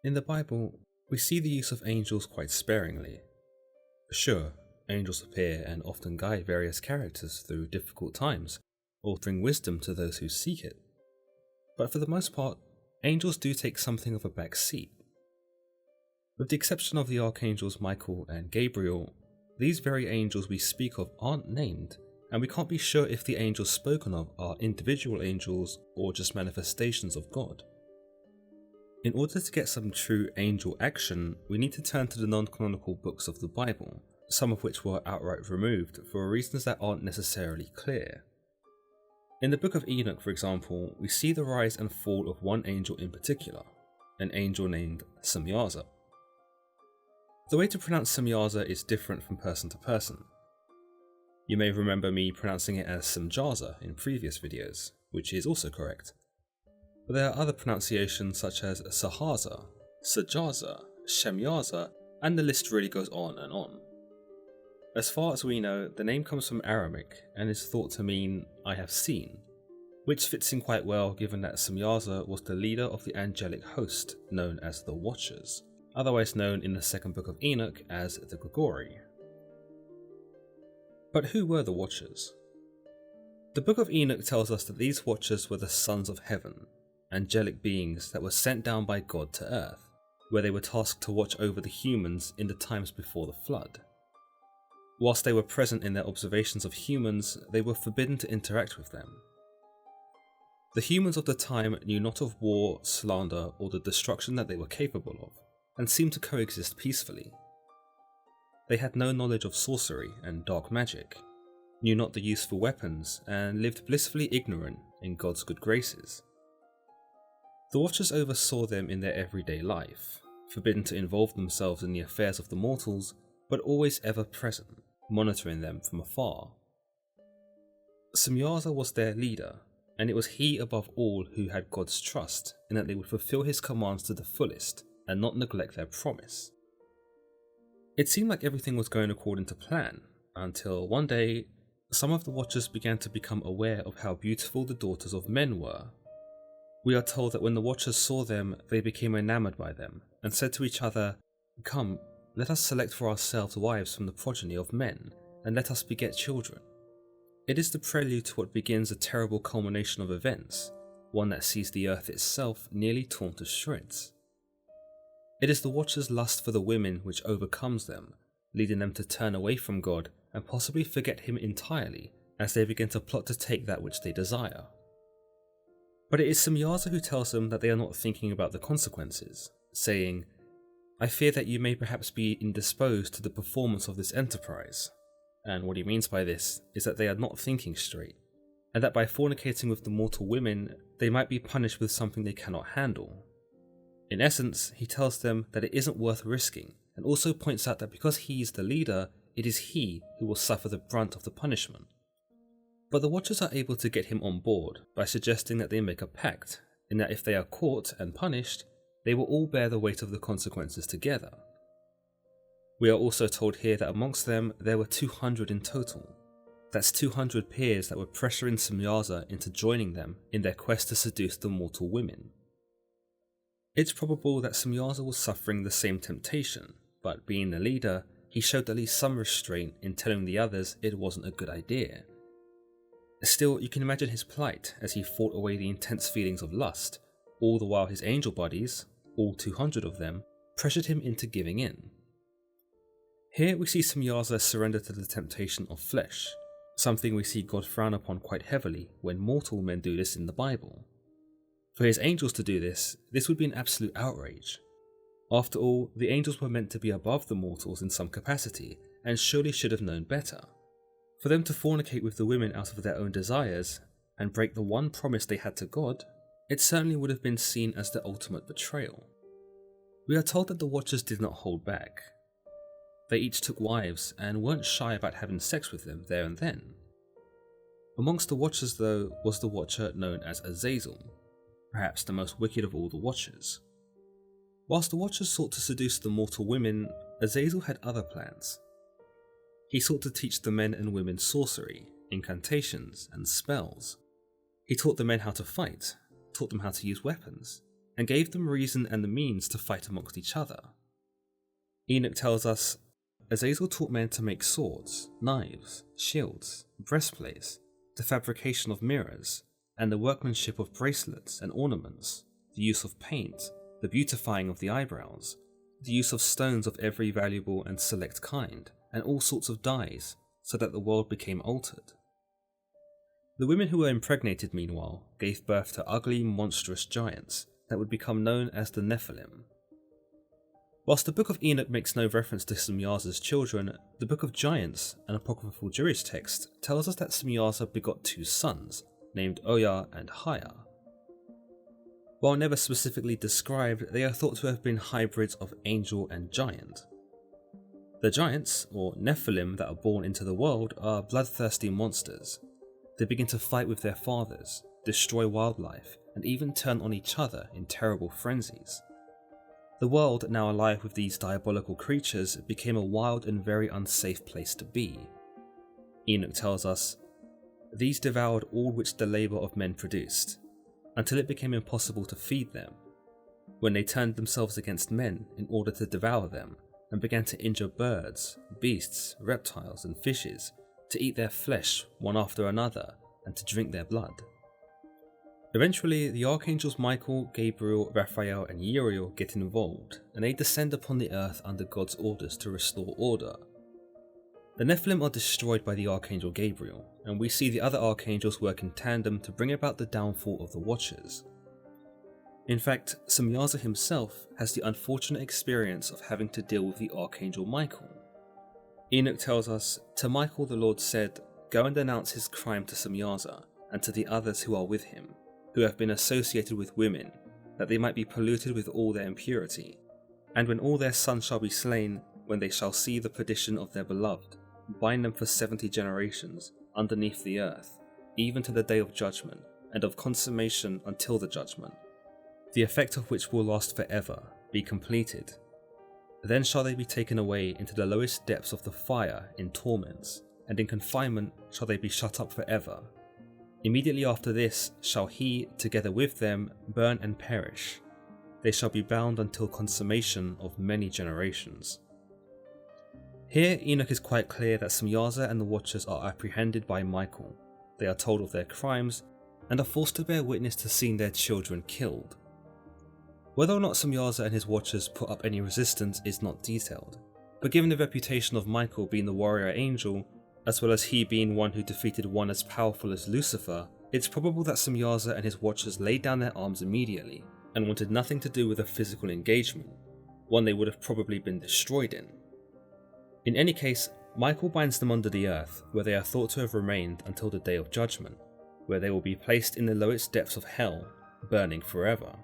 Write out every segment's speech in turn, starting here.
In the Bible, we see the use of angels quite sparingly. Sure, angels appear and often guide various characters through difficult times, offering wisdom to those who seek it. But for the most part, angels do take something of a back seat. With the exception of the archangels Michael and Gabriel, these very angels we speak of aren't named, and we can't be sure if the angels spoken of are individual angels or just manifestations of God. In order to get some true angel action, we need to turn to the non-canonical books of the Bible, some of which were outright removed for reasons that aren't necessarily clear. In the Book of Enoch, for example, we see the rise and fall of one angel in particular, an angel named Samyaza. The way to pronounce Samyaza is different from person to person. You may remember me pronouncing it as Samyaza in previous videos, which is also correct. But there are other pronunciations such as Sahaza, Sajaza, Shamyaza, and the list really goes on and on. As far as we know, the name comes from Aramaic and is thought to mean I have seen, which fits in quite well given that Samyaza was the leader of the angelic host known as the Watchers, otherwise known in the second book of Enoch as the Grigori. But who were the Watchers? The Book of Enoch tells us that these Watchers were the sons of heaven, angelic beings that were sent down by God to earth, where they were tasked to watch over the humans in the times before the flood. Whilst they were present in their observations of humans, they were forbidden to interact with them. The humans of the time knew not of war, slander, or the destruction that they were capable of, and seemed to coexist peacefully. They had no knowledge of sorcery and dark magic, knew not the useful weapons, and lived blissfully ignorant in God's good graces. The Watchers oversaw them in their everyday life, forbidden to involve themselves in the affairs of the mortals, but always ever present, monitoring them from afar. Samyaza was their leader, and it was he above all who had God's trust in that they would fulfill his commands to the fullest and not neglect their promise. It seemed like everything was going according to plan, until one day, some of the Watchers began to become aware of how beautiful the daughters of men were. We are told that when the Watchers saw them, they became enamored by them, and said to each other, "Come, let us select for ourselves wives from the progeny of men, and let us beget children." It is the prelude to what begins a terrible culmination of events, one that sees the earth itself nearly torn to shreds. It is the Watchers' lust for the women which overcomes them, leading them to turn away from God and possibly forget him entirely as they begin to plot to take that which they desire. But it is Samyaza who tells them that they are not thinking about the consequences, saying, "I fear that you may perhaps be indisposed to the performance of this enterprise." And what he means by this is that they are not thinking straight, and that by fornicating with the mortal women, they might be punished with something they cannot handle. In essence, he tells them that it isn't worth risking, and also points out that because he is the leader, it is he who will suffer the brunt of the punishment. But the Watchers are able to get him on board by suggesting that they make a pact, in that if they are caught and punished, they will all bear the weight of the consequences together. We are also told here that amongst them there were 200 in total. That's 200 peers that were pressuring Samyaza into joining them in their quest to seduce the mortal women. It's probable that Samyaza was suffering the same temptation, but being the leader, he showed at least some restraint in telling the others it wasn't a good idea. Still, you can imagine his plight as he fought away the intense feelings of lust, all the while his angel buddies, all 200 of them, pressured him into giving in. Here we see Samyaza surrender to the temptation of flesh, something we see God frown upon quite heavily when mortal men do this in the Bible. For his angels to do this would be an absolute outrage. After all, the angels were meant to be above the mortals in some capacity, and surely should have known better. For them to fornicate with the women out of their own desires, and break the one promise they had to God, it certainly would have been seen as the ultimate betrayal. We are told that the Watchers did not hold back. They each took wives, and weren't shy about having sex with them there and then. Amongst the Watchers though, was the Watcher known as Azazel, perhaps the most wicked of all the Watchers. Whilst the Watchers sought to seduce the mortal women, Azazel had other plans. He sought to teach the men and women sorcery, incantations, and spells. He taught the men how to fight, taught them how to use weapons, and gave them reason and the means to fight amongst each other. Enoch tells us, Azazel taught men to make swords, knives, shields, breastplates, the fabrication of mirrors, and the workmanship of bracelets and ornaments, the use of paint, the beautifying of the eyebrows, the use of stones of every valuable and select kind, and all sorts of dyes, so that the world became altered. The women who were impregnated, meanwhile, gave birth to ugly, monstrous giants that would become known as the Nephilim. Whilst the Book of Enoch makes no reference to Samyaza's children, the Book of Giants, an apocryphal Jewish text, tells us that Samyaza begot 2 sons, named Oya and Haya. While never specifically described, they are thought to have been hybrids of angel and giant. The giants, or Nephilim, that are born into the world are bloodthirsty monsters. They begin to fight with their fathers, destroy wildlife, and even turn on each other in terrible frenzies. The world, now alive with these diabolical creatures, became a wild and very unsafe place to be. Enoch tells us, these devoured all which the labour of men produced, until it became impossible to feed them, when they turned themselves against men in order to devour them, and began to injure birds, beasts, reptiles, and fishes, to eat their flesh one after another, and to drink their blood. Eventually, the archangels Michael, Gabriel, Raphael, and Uriel get involved, and they descend upon the earth under God's orders to restore order. The Nephilim are destroyed by the archangel Gabriel, and we see the other archangels work in tandem to bring about the downfall of the Watchers. In fact, Samyaza himself has the unfortunate experience of having to deal with the archangel Michael. Enoch tells us, to Michael the Lord said, go and denounce his crime to Samyaza, and to the others who are with him, who have been associated with women, that they might be polluted with all their impurity. And when all their sons shall be slain, when they shall see the perdition of their beloved, bind them for 70 generations underneath the earth, even to the day of judgment, and of consummation until the judgment, the effect of which will last forever, be completed. Then shall they be taken away into the lowest depths of the fire in torments, and in confinement shall they be shut up forever. Immediately after this shall he, together with them, burn and perish. They shall be bound until consummation of many generations. Here Enoch is quite clear that Samyaza and the Watchers are apprehended by Michael. They are told of their crimes, and are forced to bear witness to seeing their children killed. Whether or not Samyaza and his Watchers put up any resistance is not detailed, but given the reputation of Michael being the warrior angel, as well as he being one who defeated one as powerful as Lucifer, it's probable that Samyaza and his Watchers laid down their arms immediately, and wanted nothing to do with a physical engagement, one they would have probably been destroyed in. In any case, Michael binds them under the earth, where they are thought to have remained until the day of judgment, where they will be placed in the lowest depths of hell, burning forever.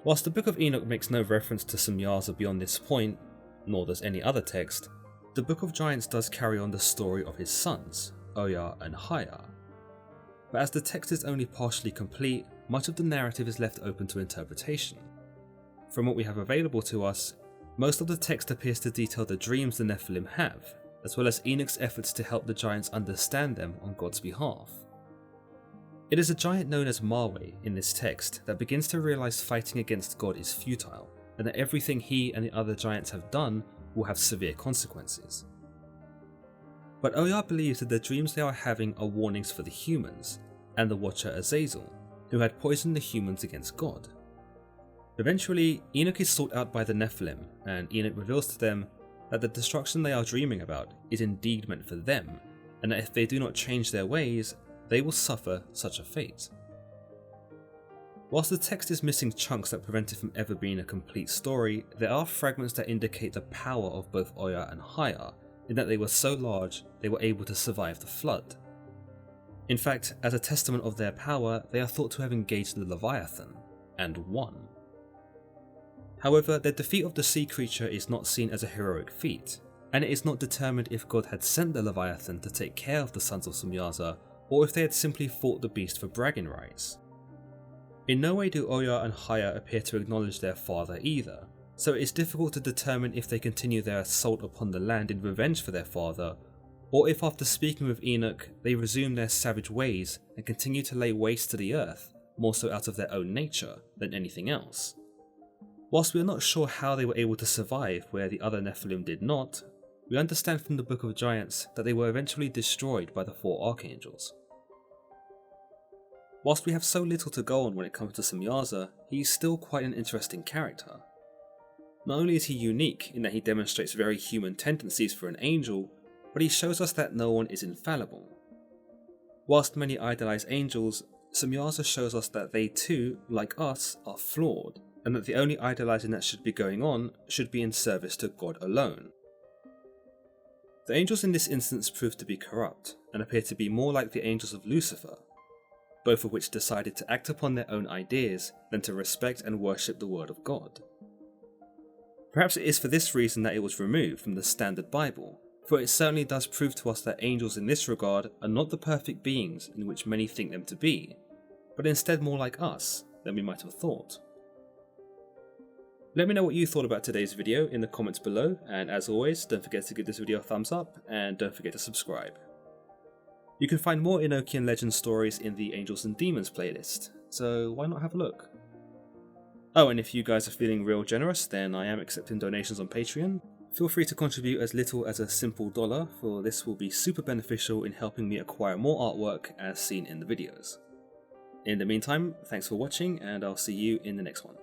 Whilst the Book of Enoch makes no reference to Samyaza beyond this point, nor does any other text, the Book of Giants does carry on the story of his sons, Oya and Haya. But as the text is only partially complete, much of the narrative is left open to interpretation. From what we have available to us, most of the text appears to detail the dreams the Nephilim have, as well as Enoch's efforts to help the giants understand them on God's behalf. It is a giant known as Marwe in this text that begins to realize fighting against God is futile, and that everything he and the other giants have done will have severe consequences. But Oya believes that the dreams they are having are warnings for the humans, and the Watcher Azazel, who had poisoned the humans against God. Eventually, Enoch is sought out by the Nephilim, and Enoch reveals to them that the destruction they are dreaming about is indeed meant for them, and that if they do not change their ways, they will suffer such a fate. Whilst the text is missing chunks that prevent it from ever being a complete story, there are fragments that indicate the power of both Oya and Haya, in that they were so large they were able to survive the flood. In fact, as a testament of their power, they are thought to have engaged the Leviathan, and won. However, their defeat of the sea creature is not seen as a heroic feat, and it is not determined if God had sent the Leviathan to take care of the sons of Samyaza, or if they had simply fought the beast for bragging rights. In no way do Oya and Haya appear to acknowledge their father either, so it is difficult to determine if they continue their assault upon the land in revenge for their father, or if after speaking with Enoch they resume their savage ways and continue to lay waste to the earth, more so out of their own nature than anything else. Whilst we are not sure how they were able to survive where the other Nephilim did not, we understand from the Book of Giants that they were eventually destroyed by the 4 archangels. Whilst we have so little to go on when it comes to Samyaza, he is still quite an interesting character. Not only is he unique in that he demonstrates very human tendencies for an angel, but he shows us that no one is infallible. Whilst many idolize angels, Samyaza shows us that they too, like us, are flawed, and that the only idolizing that should be going on should be in service to God alone. The angels in this instance proved to be corrupt, and appear to be more like the angels of Lucifer, both of which decided to act upon their own ideas than to respect and worship the word of God. Perhaps it is for this reason that it was removed from the standard Bible, for it certainly does prove to us that angels in this regard are not the perfect beings in which many think them to be, but instead more like us than we might have thought. Let me know what you thought about today's video in the comments below, and as always, don't forget to give this video a thumbs up, and don't forget to subscribe. You can find more Enochian legend stories in the Angels and Demons playlist, so why not have a look? Oh, and if you guys are feeling real generous, then I am accepting donations on Patreon. Feel free to contribute as little as a simple $1, for this will be super beneficial in helping me acquire more artwork as seen in the videos. In the meantime, thanks for watching, and I'll see you in the next one.